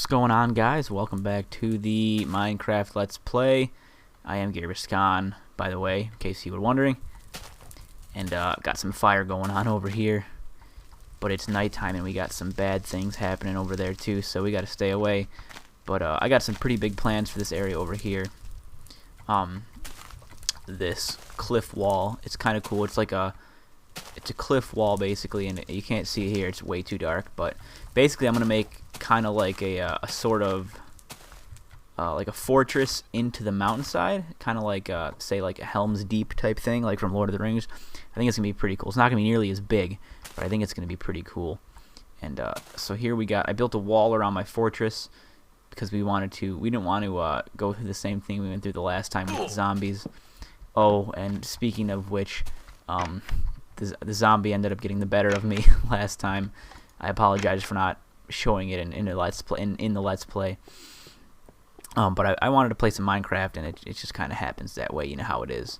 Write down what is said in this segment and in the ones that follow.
What's going on, guys? Welcome back to the Minecraft Let's Play. I am geirbiscohn, by the way, in case you were wondering. And got some fire going on over here. But it's nighttime and we got some bad things happening over there too, so we got to stay away. But I got some pretty big plans for this area over here. This cliff wall, it's kind of cool. It's a cliff wall basically, and you can't see it here, it's way too dark, but basically I'm gonna make kind of like a sort of like a fortress into the mountainside, kind of like say like a Helm's Deep type thing, like from Lord of the Rings. I think it's gonna be pretty cool. It's not gonna be nearly as big, but I think it's gonna be pretty cool. And so here I built a wall around my fortress because we didn't want to go through the same thing we went through the last time with zombies. Oh, and speaking of which, the zombie ended up getting the better of me last time. I apologize for not showing it in the Let's Play. But I wanted to play some Minecraft, and it just kind of happens that way. You know how it is.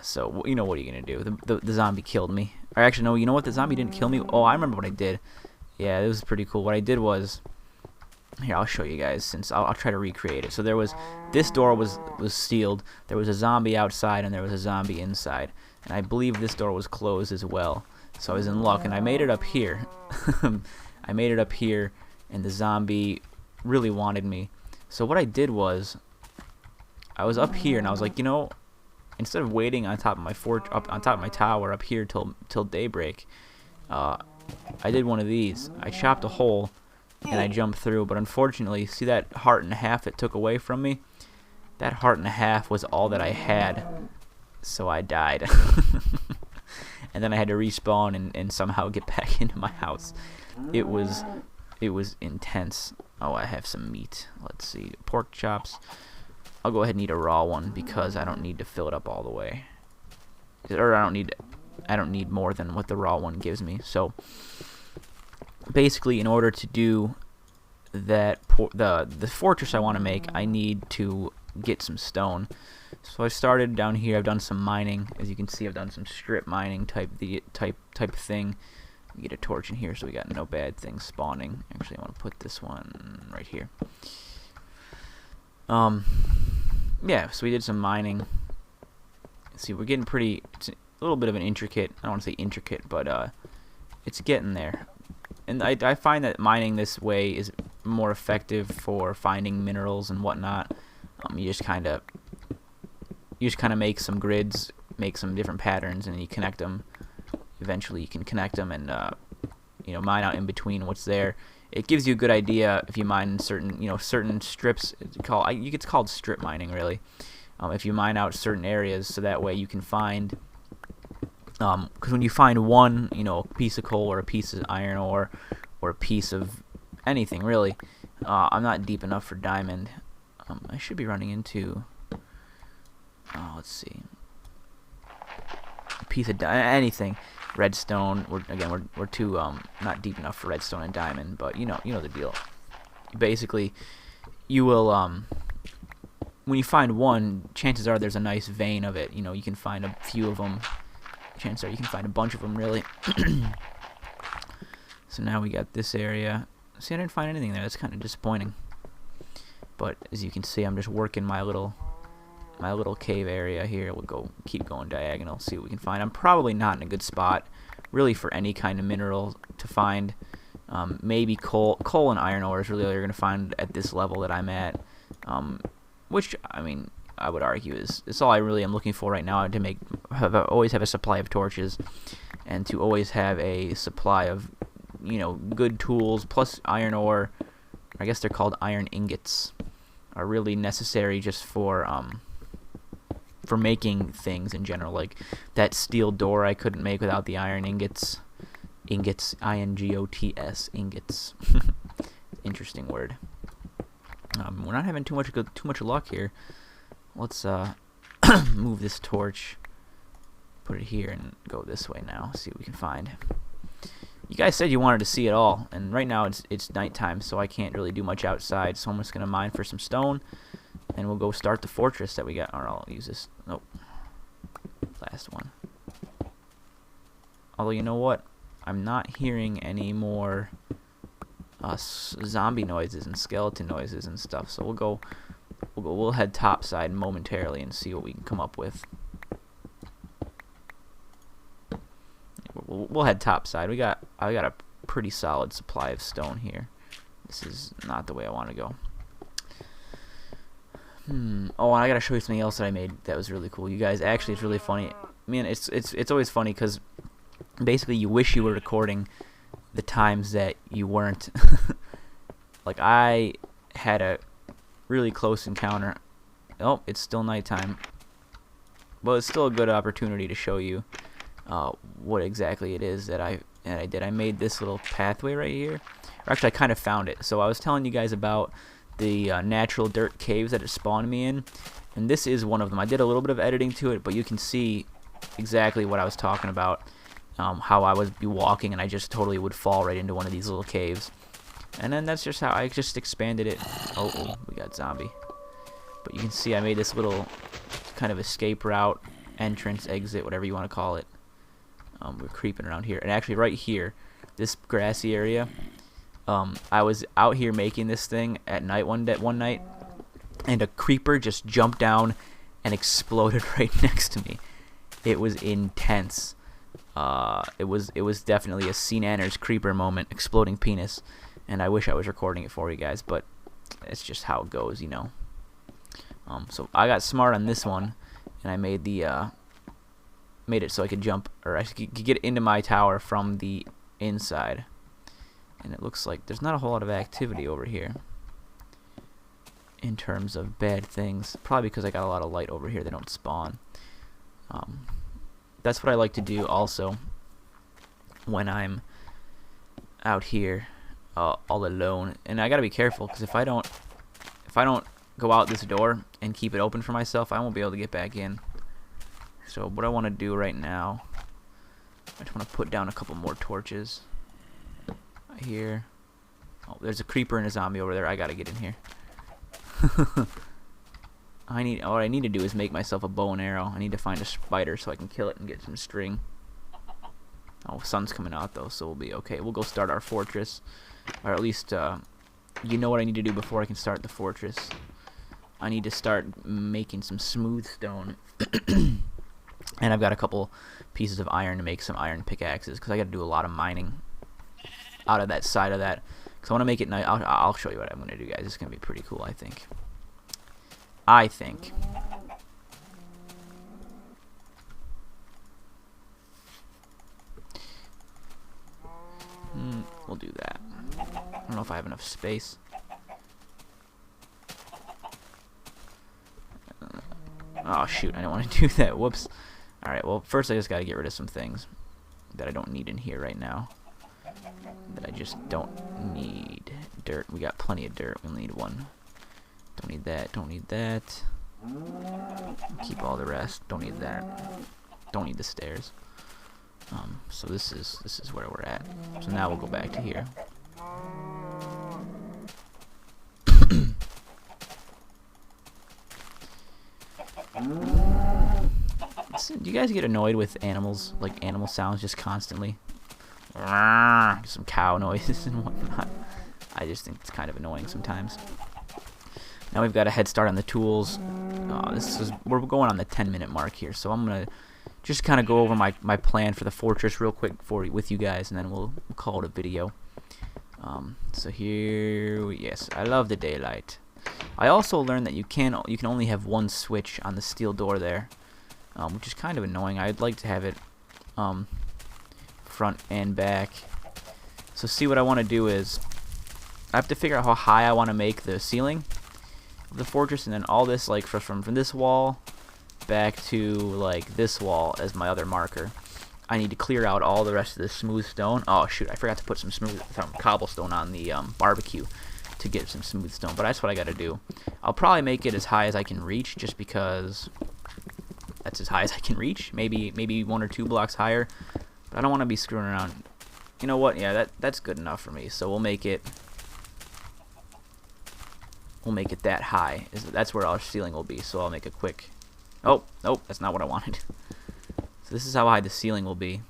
So you know, what are you gonna do? The zombie killed me. Or actually, no. You know what? The zombie didn't kill me. Oh, I remember what I did. Yeah, it was pretty cool. What I did was, here, I'll show you guys. Since I'll try to recreate it. So this door was sealed. There was a zombie outside, and there was a zombie inside. And I believe this door was closed as well. So I was in luck, and I made it up here. I made it up here, and the zombie really wanted me. So what I did was, I was up here, and I was like, you know, instead of waiting on top of my on top of my tower up here till daybreak, I did one of these. I chopped a hole, and I jumped through. But unfortunately, see that heart and a half it took away from me? That heart and a half was all that I had. So I died. And then I had to respawn and somehow get back into my house. It was intense. Oh, I have some meat. Let's see. Pork chops. I'll go ahead and eat a raw one because I don't need to fill it up all the way. Or I don't need more than what the raw one gives me. So basically, in order to do that, the fortress I want to make, I need to get some stone. So I started down here. I've done some mining, as you can see. I've done some strip mining type thing. Get a torch in here so we got no bad things spawning. Actually, I want to put this one right here. Yeah, so we did some mining. See, we're getting pretty. It's a little bit of an intricate. I don't want to say intricate, but it's getting there. And I find that mining this way is more effective for finding minerals and whatnot. You just kind of make some grids, make some different patterns, and you connect them. Eventually, you can connect them and you know, mine out in between what's there. It gives you a good idea if you mine certain strips. It's called strip mining, really. If you mine out certain areas, so that way you can find. Because when you find one, you know, piece of coal or a piece of iron ore or a piece of anything, really. I'm not deep enough for diamond. I should be running into. Let's see. A piece of anything. Redstone. We're too not deep enough for redstone and diamond, but you know the deal. Basically, you will when you find one, chances are there's a nice vein of it. You know, you can find a few of them. Chances are you can find a bunch of them, really. So now we got this area. See, I didn't find anything there. That's kind of disappointing. But as you can see, I'm just working my little cave area here. We'll keep going diagonal, see what we can find. I'm probably not in a good spot, really, for any kind of mineral to find. Maybe coal and iron ore is really all you're gonna find at this level that I'm at. Which, I mean, I would argue is all I really am looking for right now, to always have a supply of torches, and to always have a supply of, you know, good tools, plus iron ore. I guess they're called iron ingots, are really necessary just for making things in general. Like that steel door I couldn't make without the iron ingots. Ingots, I-N-G-O-T-S, ingots. Interesting word. We're not having too much luck here. Let's move this torch, put it here, and go this way now. See what we can find. You guys said you wanted to see it all, and right now it's nighttime, so I can't really do much outside. So I'm just gonna mine for some stone, and we'll go start the fortress that we got. Or I'll use this. Nope. Last one. Although, you know what? I'm not hearing any more zombie noises and skeleton noises and stuff. So we'll head topside momentarily and see what we can come up with. We'll head topside. I got a pretty solid supply of stone here. This is not the way I want to go. Oh, and I gotta show you something else that I made that was really cool. You guys, actually, it's really funny. I mean, it's always funny because basically you wish you were recording the times that you weren't. Like, I had a really close encounter. Oh, it's still nighttime. Well, it's still a good opportunity to show you what exactly it is that I did. I made this little pathway right here. Or actually, I kind of found it. So I was telling you guys about the natural dirt caves that it spawned me in, and this is one of them. I did a little bit of editing to it, but you can see exactly what I was talking about. How I would be walking and I just totally would fall right into one of these little caves. And then that's just how I just expanded it. Oh, we got zombie. But you can see I made this little kind of escape route, entrance, exit, whatever you want to call it. We're creeping around here. And actually right here, this grassy area, I was out here making this thing at night one night, and a creeper just jumped down and exploded right next to me. It was intense. It was definitely a Scene Anners creeper moment, exploding penis, and I wish I was recording it for you guys, but it's just how it goes, you know. So I got smart on this one, and I made it so I could jump, or I could get into my tower from the inside. And it looks like there's not a whole lot of activity over here in terms of bad things. Probably because I got a lot of light over here. They don't spawn. That's what I like to do also when I'm out here all alone. And I gotta be careful, because if I don't go out this door and keep it open for myself, I won't be able to get back in. So what I want to do right now, I just want to put down a couple more torches. Here. Oh, there's a creeper and a zombie over there. I gotta get in here. What I need to do is make myself a bow and arrow. I need to find a spider so I can kill it and get some string. Oh, sun's coming out though, so we'll be okay. We'll go start our fortress, or at least you know what I need to do before I can start the fortress. I need to start making some smooth stone. And I've got a couple pieces of iron to make some iron pickaxes, because I gotta do a lot of mining out of that side of that, because I want to make it nice. I'll show you what I'm going to do, guys. It's going to be pretty cool, I think. We'll do that. I don't know if I have enough space. Oh, shoot. I didn't want to do that. Whoops. Alright, well, first I just got to get rid of some things that I don't need in here right now. That I just don't need. Dirt. We got plenty of dirt. We need one. Don't need that. Don't need that. Keep all the rest. Don't need that. Don't need the stairs. So this is where we're at. So now we'll go back to here. Do you guys get annoyed with animals, like animal sounds, just constantly? Some cow noises and whatnot. I just think it's kind of annoying sometimes. Now we've got a head start on the tools. We're going on the 10-minute mark here, so I'm gonna just kind of go over my plan for the fortress real quick with you guys, and then we'll call it a video. So here, yes, I love the daylight. I also learned that you can only have one switch on the steel door there, which is kind of annoying. I'd like to have it front and back. So see, what I want to do is I have to figure out how high I want to make the ceiling of the fortress, and then all this, like from this wall back to like this wall as my other marker. I need to clear out all the rest of the smooth stone. Oh shoot, I forgot to put some cobblestone on the barbecue to get some smooth stone, but that's what I gotta do. I'll probably make it as high as I can reach, just because that's as high as I can reach. Maybe 1 or 2 blocks higher, but I don't want to be screwing around. You know what? Yeah, that's good enough for me. So we'll make it that high. That's where our ceiling will be. So I'll make a quick. Oh, nope, that's not what I wanted. So this is how high the ceiling will be.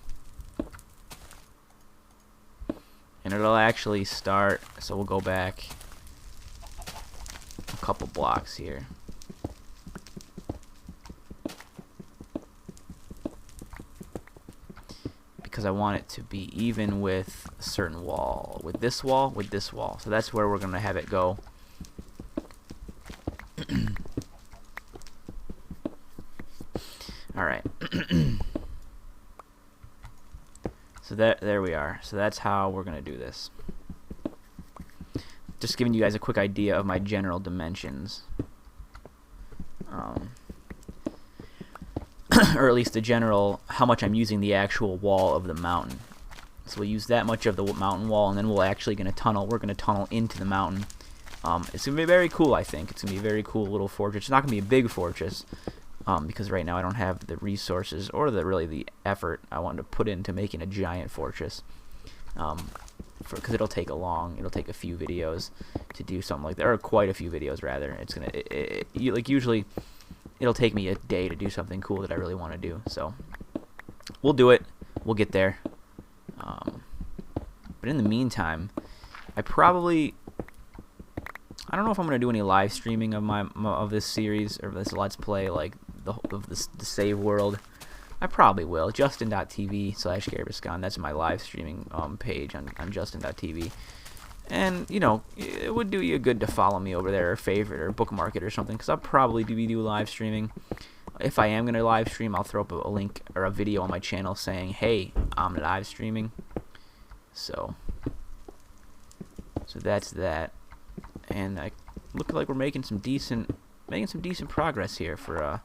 and it'll actually start, so we'll go back a couple blocks here. Because I want it to be even with a certain wall. With this wall, with this wall. So that's where we're going to have it go. Alright. So there we are. So that's how we're going to do this. Just giving you guys a quick idea of my general dimensions. Or at least the general, how much I'm using the actual wall of the mountain. So we'll use that much of the mountain wall, and then we're actually going to tunnel. We're going to tunnel into the mountain. It's going to be very cool, I think. It's going to be a very cool little fortress. It's not going to be a big fortress, because right now I don't have the resources or really the effort I wanted to put into making a giant fortress. Because it'll take a few videos to do something like that, or quite a few videos rather. It's gonna, like usually, it'll take me a day to do something cool that I really want to do. So we'll do it. We'll get there. But in the meantime, I don't know if I'm gonna do any live streaming of this series or this Let's Play, like the Save World. I probably will. Justin.tv/geirbiscohn. That's my live streaming page on Justin.tv. And, you know, it would do you good to follow me over there, or favorite, or bookmark it or something, because I'll probably do live streaming. If I am going to live stream, I'll throw up a link or a video on my channel saying, hey, I'm live streaming. So that's that. And I look like we're making some decent progress here for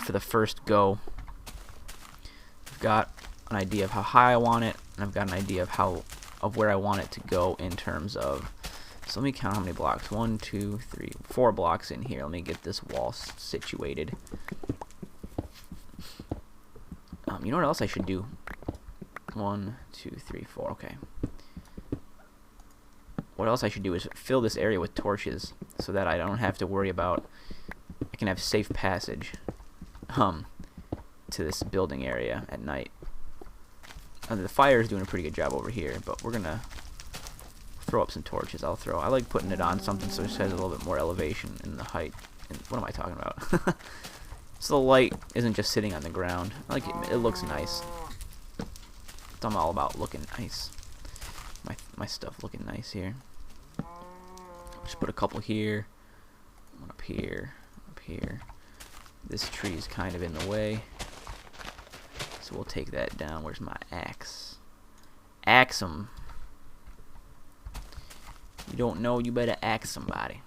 the first go. I've got an idea of how high I want it, and I've got an idea of where I want it to go in terms of. So let me count how many blocks. 1, 2, 3, 4 blocks in here. Let me get this wall situated. You know what else I should do? 1, 2, 3, 4. Okay. What else I should do is fill this area with torches so that I don't have to worry about. I can have safe passage to this building area at night. The fire is doing a pretty good job over here, but we're gonna throw up some torches. I like putting it on something so it just has a little bit more elevation in the height. And what am I talking about? So the light isn't just sitting on the ground. I like it. It looks nice. I'm all about looking nice. My stuff looking nice here. Just put a couple here. One up here. Up here. This tree is kind of in the way, so we'll take that down. Where's my axe? Axe 'em. You don't know, you better axe somebody.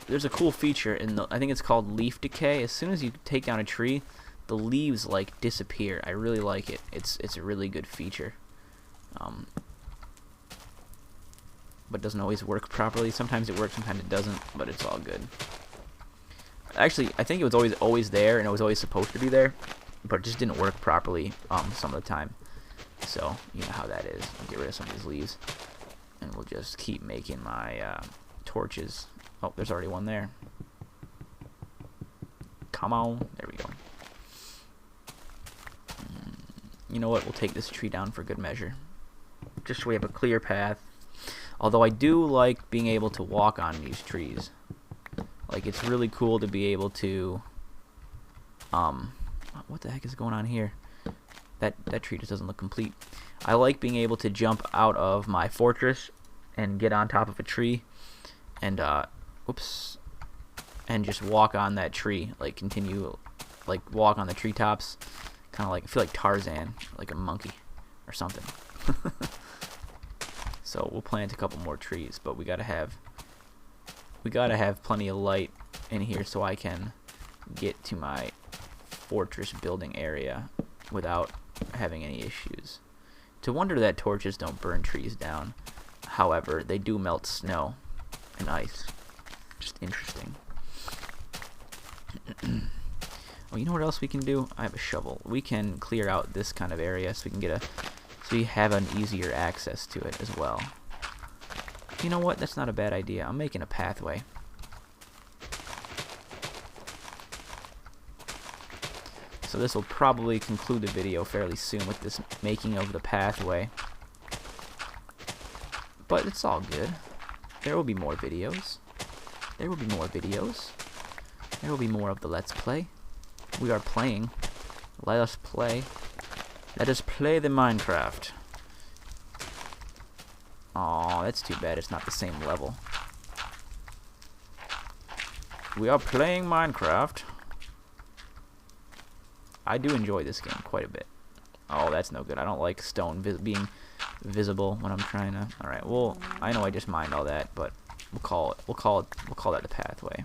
There's a cool feature in I think it's called leaf decay. As soon as you take down a tree, the leaves like disappear. I really like it. It's a really good feature. But it doesn't always work properly. Sometimes it works, sometimes it doesn't, but it's all good. Actually, I think it was always there, and it was always supposed to be there, but it just didn't work properly some of the time. So, you know how that is. I'll get rid of some of these leaves, and we'll just keep making my torches. Oh, there's already one there. Come on. There we go. You know what? We'll take this tree down for good measure. Just so we have a clear path. Although I do like being able to walk on these trees. Like, it's really cool to be able to what the heck is going on here? That tree just doesn't look complete. I like being able to jump out of my fortress and get on top of a tree and whoops, and just walk on that tree, like walk on the treetops, kind of like, I feel like Tarzan, like a monkey or something. So we'll plant a couple more trees, but we gotta have plenty of light in here so I can get to my fortress building area without having any issues. To wonder that torches don't burn trees down. However, they do melt snow and ice. Just interesting. Oh, you know what else we can do? I have a shovel. We can clear out this kind of area so we can get so you have an easier access to it as well. You know what? That's not a bad idea. I'm making a pathway. So this will probably conclude the video fairly soon with this making of the pathway. But it's all good. There will be more videos. There will be more videos. There will be more of the Let's Play. We are playing. Let us play. Let us play the Minecraft. Aw, that's too bad it's not the same level. We are playing Minecraft. I do enjoy this game quite a bit. Oh, that's no good. I don't like stone being visible when I'm trying to. All right. Well, I know I just mined all that, but we'll call that the pathway.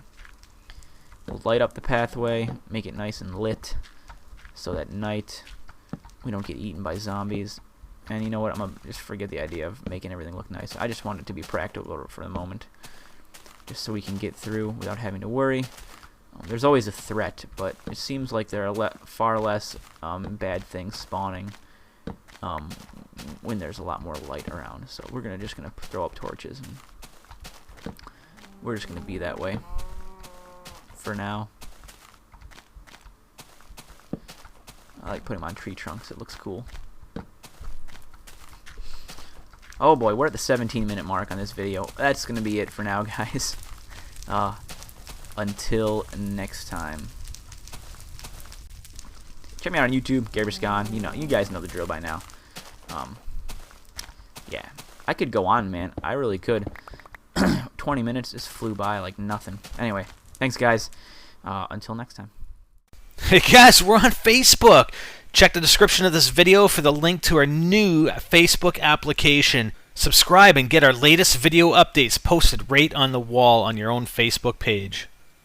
We'll light up the pathway, make it nice and lit, so that night we don't get eaten by zombies. And you know what? I'm gonna just forget the idea of making everything look nice. I just want it to be practical for the moment, just so we can get through without having to worry. There's always a threat, but it seems like there are far less bad things spawning when there's a lot more light around. So we're just gonna throw up torches, and we're just gonna be that way for now. I like putting them on tree trunks. It looks cool. Oh boy, we're at the 17-minute mark on this video. That's gonna be it for now, guys. Until next time. Check me out on YouTube, geirbiscohn. You guys know the drill by now. Yeah, I could go on, man. I really could. 20 minutes just flew by like nothing. Anyway, thanks, guys. Until next time. Hey guys, we're on Facebook. Check the description of this video for the link to our new Facebook application. Subscribe and get our latest video updates posted right on the wall on your own Facebook page.